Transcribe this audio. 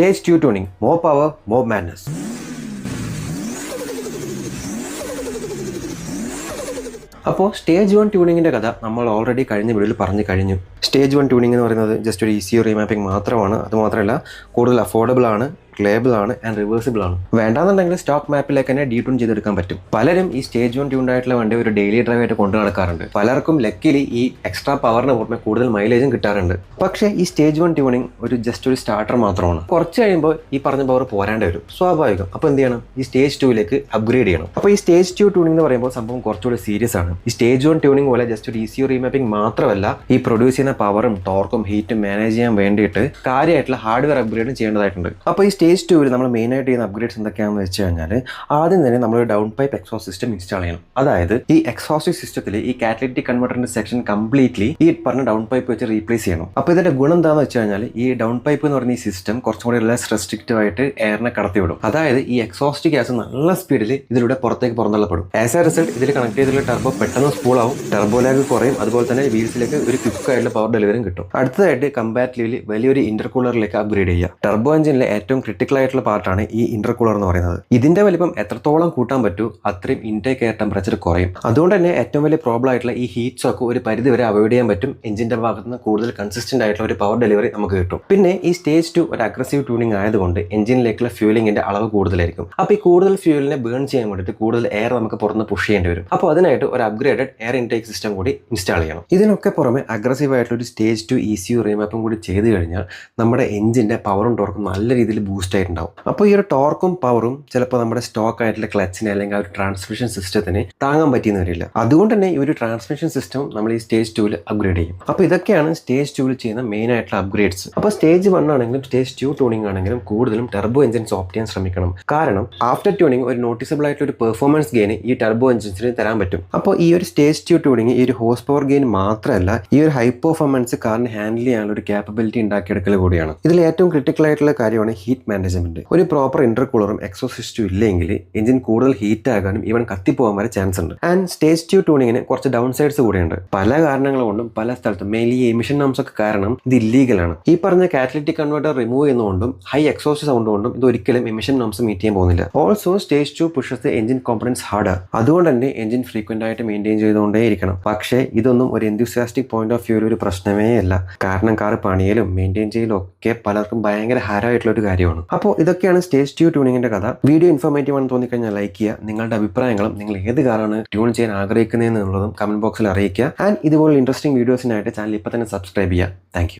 Stage 2 tuning, more power, more madness. അപ്പോൾ stage 1 ട്യൂണിങ്ങിൻ്റെ കഥ നമ്മൾ ഓൾറെഡി കഴിഞ്ഞ വീഡിയോയിൽ പറഞ്ഞു കഴിഞ്ഞു. സ്റ്റേജ് 1 ട്യൂണിംഗ് എന്ന് പറയുന്നത് ജസ്റ്റ് ഒരു ECU റീമാപ്പിംഗ് മാത്രമാണ്. അതുമാത്രമല്ല കൂടുതൽ അഫോർഡബിൾ ആണ്, ക്ലേബിൾ ആണ് ആൻഡ് റിവേഴ്സിബിൾ ആണ്. വേണ്ടാന്നുണ്ടെങ്കിൽ സ്റ്റോക്ക് മാപ്പിലേക്ക് തന്നെ ഡീട്യൂൺ ചെയ്തെടുക്കാൻ പറ്റും. പലരും ഈ സ്റ്റേജ് 1 ട്യൂൺഡ് ആയിട്ടുള്ള വണ്ടി ഒരു ഡെയിലി ഡ്രൈവ് ആയിട്ട് കൊണ്ടു നടക്കാറുണ്ട്. പലർക്കും ലക്കിലി ഈ എക്സ്ട്രാ പവറിന് പുറമെ കൂടുതൽ മൈലേജും കിട്ടാറുണ്ട്. പക്ഷേ ഈ സ്റ്റേജ് 1 ട്യൂണിംഗ് ജസ്റ്റ് ഒരു സ്റ്റാർട്ടർ മാത്രമാണ്. കുറച്ച് കഴിയുമ്പോൾ ഈ പറഞ്ഞ പവർ പോരാണ്ട് വരും, സ്വാഭാവികം. അപ്പോൾ എന്ത് ചെയ്യണം? ഈ സ്റ്റേജ് 2ലേക്ക് അപ്ഗ്രേഡ് ചെയ്യണം. അപ്പോൾ ഈ സ്റ്റേജ് 2 ട്യൂണിംഗ് എന്ന് പറയുമ്പോൾ സംഭവം കുറച്ചുകൂടി സീരിയസ് ആണ്. ഈ സ്റ്റേജ് 1 ട്യൂണിംഗ് പോലെ ജസ്റ്റ് ഒരു ECU റീമാപ്പിംഗ് മാത്രമല്ല, ഈ പ്രൊഡ്യൂസ് ചെയ്യുന്ന പവറും ടോർക്കും ഹീറ്റും മാനേജ് ചെയ്യാൻ വേണ്ടിയിട്ട് കാര്യമായിട്ടുള്ള ഹാർഡ്വെയർ അപ്ഗ്രേഡും ചെയ്യേണ്ടതായിട്ടുണ്ട്. അപ്പോൾ ഈ സ്റ്റേജ് 2 നമ്മൾ മെയിനായിട്ട് ചെയ്യുന്ന അപ്ഗ്രേഡ്സ് എന്തൊക്കെയാണെന്ന് വെച്ച് കഴിഞ്ഞാൽ, ആദ്യം തന്നെ നമ്മൾ down pipe exhaust system install ചെയ്യണം. അതായത് ഈ എക്സോസ്റ്റ് സിസ്റ്റത്തിൽ ഈ കാറ്റലിറ്റിക് കൺവെർട്ടറിന്റെ സെക്ഷൻ കംപ്ലീറ്റ്ലി ഈ പറഞ്ഞ ഡൗൺ പൈപ്പ് വെച്ച് റീപ്ലേസ് ചെയ്യണം. അപ്പോൾ ഇതിന്റെ ഗുണം എന്താണെന്ന് വെച്ച് കഴിഞ്ഞാൽ, ഈ ഡൗൺ പൈപ്പ് എന്ന് പറഞ്ഞ ഈ സിസ്റ്റം കുറച്ചും കൂടി ലെസ് റെസ്ട്രിക്റ്റീവ് ആയിട്ട് എയറിനെ കടത്തിവിടും. അതായത് ഈ എക്സോസ്റ്റ് ഗ്യാസ് നല്ല സ്പീഡിൽ ഇതിലൂടെ പുറത്തേക്ക് പുറന്തള്ളപ്പെടും. ആസ് എ റിസൾട്ട് ഇതിൽ കണക്ട് ചെയ്തിട്ടുള്ള ടർബോ പെട്ടെന്ന് സ്പൂൾ ആവും, ടർബോ ലാഗ് കുറയും, അതുപോലെ തന്നെ വീൽസിലേക്ക് ഒരു ക്വിക്ക് ആയിട്ടുള്ള പവർ ഡെലിവറിയും കിട്ടും. അടുത്തതായിട്ട് കമ്പാരിറ്റീവ്ലി വലിയൊരു ഇന്റർകൂളറിലേക്ക് അപ്ഗ്രേഡ് ചെയ്യുക. ടർബോ എഞ്ചിനിലെ ഏറ്റവും ക്രിട്ടിക്കൽ ആയിട്ടുള്ള പാർട്ടാണ് ഈ ഇന്റർകൂളർ എന്ന് പറയുന്നത്. ഇതിന്റെ വലിപ്പം എത്രത്തോളം കൂട്ടാൻ പറ്റൂ അത്രയും ഇൻടേക്ക് എയർ ടെമ്പറേച്ചർ കുറയും. അതുകൊണ്ട് തന്നെ ഏറ്റവും വലിയ പ്രോബ്ലം ആയിട്ടുള്ള ഈ ഹീറ്റ് ഷോക്ക് ഒരു പരിധി വരെ അവോയ്ഡ് ചെയ്യാൻ പറ്റും. എഞ്ചിന്റെ ഭാഗത്ത് നിന്ന് കൂടുതൽ കൺസിസ്റ്റന്റ് ആയിട്ടുള്ള ഒരു പവർ ഡെലിവറി നമുക്ക് കിട്ടും. പിന്നെ ഈ സ്റ്റേജ് 2 ഒരു അഗ്രസീവ് ട്യൂണിംഗ് ആയതുകൊണ്ട് എഞ്ചിനിലേക്കുള്ള ഫ്യൂലിംഗിന്റെ അളവ് കൂടുതലായിരിക്കും. അപ്പോൾ ഈ കൂടുതൽ ഫ്യൂലിനെ ബേൺ ചെയ്യാൻ വേണ്ടിയിട്ട് കൂടുതൽ എയർ നമുക്ക് പുറത്ത് പുഷ് ചെയ്യേണ്ടി വരും. അപ്പോൾ അതിനായിട്ട് ഒരു അപ്ഗ്രേഡഡ് എയർ ഇൻടേക്ക് സിസ്റ്റം കൂടി ഇൻസ്റ്റാൾ ചെയ്യണം. ഇതിനൊക്കെ പുറമെ അഗ്രസീവ് ആയിട്ടുള്ള ഒരു സ്റ്റേജ് 2 ECU റീമാപ്പും കൂടി ചെയ്ത് കഴിഞ്ഞാൽ നമ്മുടെ എഞ്ചിന്റെ പവറും ടോർക്കും നല്ല രീതിയിൽ ബൂസ്റ്റ് ആയിട്ടുണ്ടാവും. അപ്പോൾ ഈ ഒരു ടോർക്കും പവറും ചിലപ്പോൾ നമ്മുടെ സ്റ്റോക്ക് ആയിട്ടുള്ള ക്ലച്ചിന് അല്ലെങ്കിൽ ആ ഒരു ട്രാൻസ്മിഷൻ സിസ്റ്റത്തിന് താങ്ങാൻ പറ്റിയെന്ന് വരില്ല. അതുകൊണ്ട് തന്നെ ഈ ഒരു ട്രാൻസ്മിഷൻ സിസ്റ്റം നമ്മൾ ഈ സ്റ്റേജ് 2 അപ്ഗ്രേഡ് ചെയ്യും. അപ്പോൾ ഇതൊക്കെയാണ് സ്റ്റേജ് 2 ചെയ്യുന്ന മെയിൻ ആയിട്ടുള്ള അപ്ഗ്രേഡ്സ്. അപ്പോൾ സ്റ്റേജ് 1 ആണെങ്കിലും സ്റ്റേജ് 2 ട്യൂണിംഗ് ആണെങ്കിലും കൂടുതലും ടർബോ എഞ്ചിൻസ് ഓപ്റ്റ് ചെയ്യാൻ ശ്രമിക്കണം. കാരണം ആഫ്റ്റർ ട്യൂണിംഗ് ഒരു നോട്ടീസബിൾ ആയിട്ടുള്ള ഒരു പെർഫോമൻസ് ഗെയിൻ ഈ ടർബോ എഞ്ചിൻസിന് തരാൻ പറ്റും. അപ്പോൾ ഈ ഒരു സ്റ്റേജ് 2 ട്യൂണിംഗ് ഈ ഒരു ഹോഴ്സ് പവർ ഗെയിൻ മാത്രമല്ല, ഈ ഒരു ഹൈ പെർഫോമൻസ് കാറിന് ഹാൻഡിൽ ചെയ്യാനുള്ള ഒരു കാപ്പബിലിറ്റി ഉണ്ടാക്കിയെടുക്കൽ കൂടിയാണ്. ഇതിൽ ഏറ്റവും ക്രിട്ടിക്കൽ ആയിട്ടുള്ള കാര്യമാണ് ഹീറ്റ് മാനേജ്മെന്റ്. ഒരു പ്രോപ്പർ ഇന്റർകൂളറും എക്സോസിസ്റ്റും ഇല്ലെങ്കിൽ എഞ്ചിൻ കൂടുതൽ ഹീറ്റ് ആകാനും ഈവൻ കത്തിപ്പോകാൻ വരെ ചാൻസ് ഉണ്ട്. ആൻഡ് സ്റ്റേജ് 2 ട്യൂണിങ്ങിന് കുറച്ച് ഡൗൺ സൈഡ്സ് കൂടിയുണ്ട്. പല കാരണങ്ങൾ കൊണ്ടും പല സ്ഥലത്തും മെയിൻലി ഈ എമിഷൻ നോംസ് ഒക്കെ കാരണം ഇത് ഇല്ലീഗലാണ്. ഈ പറഞ്ഞ കാറ്റലിറ്റിക് കൺവെർട്ടർ റിമൂവ് ചെയ്യുന്നതുകൊണ്ടും ഹൈ എക്സോസ്റ്റ് സൗണ്ട് കൊണ്ടും ഇത് ഒരിക്കലും എമിഷൻ നോംസ് മീറ്റ് ചെയ്യാൻ പോകുന്നില്ല. Also stage 2 pushes the engine components harder. അതുകൊണ്ട് തന്നെ എഞ്ചിൻ ഫ്രീക്വന്റ് ആയിട്ട് മെയിൻറ്റെയിൻ ചെയ്തുകൊണ്ടേ ഇരിക്കണം. പക്ഷേ ഇതൊന്നും ഒരു എന്തൂസിയാസ്റ്റിക് പോയിന്റ് ഓഫ് വ്യൂ ഒരു പ്രശ്നമേ അല്ല. കാരണം കാർ പണിയലും മെയിൻറ്റെയിൻ ചെയ്യലും ഒക്കെ പലർക്കും ഭയങ്കര ഹാരമായിട്ടുള്ള ഒരു കാര്യമാണ്. അപ്പോൾ ഇതൊക്കെയാണ് സ്റ്റേജ് 2 ട്യൂണിങ്ങിന്റെ കഥ. വീഡിയോ ഇൻഫോർമേറ്റീവ് ആണെന്ന് തോന്നിക്കഴിഞ്ഞാൽ ലൈക്ക് ചെയ്യുക. നിങ്ങളുടെ അഭിപ്രായങ്ങളും നിങ്ങൾ ഏത് കാറാണ് ട്യൂൺ ചെയ്യാൻ ആഗ്രഹിക്കുന്നതെന്നുള്ളതും കമന്റ് ബോക്സിൽ അറിയിക്കുക. ആൻഡ് ഇതുപോലുള്ള ഇൻട്രസ്റ്റിംഗ് വീഡിയോസിനായിട്ട് ചാനൽ ഇപ്പോൾ തന്നെ സബ്സ്ക്രൈബ് ചെയ്യുക. Thank you.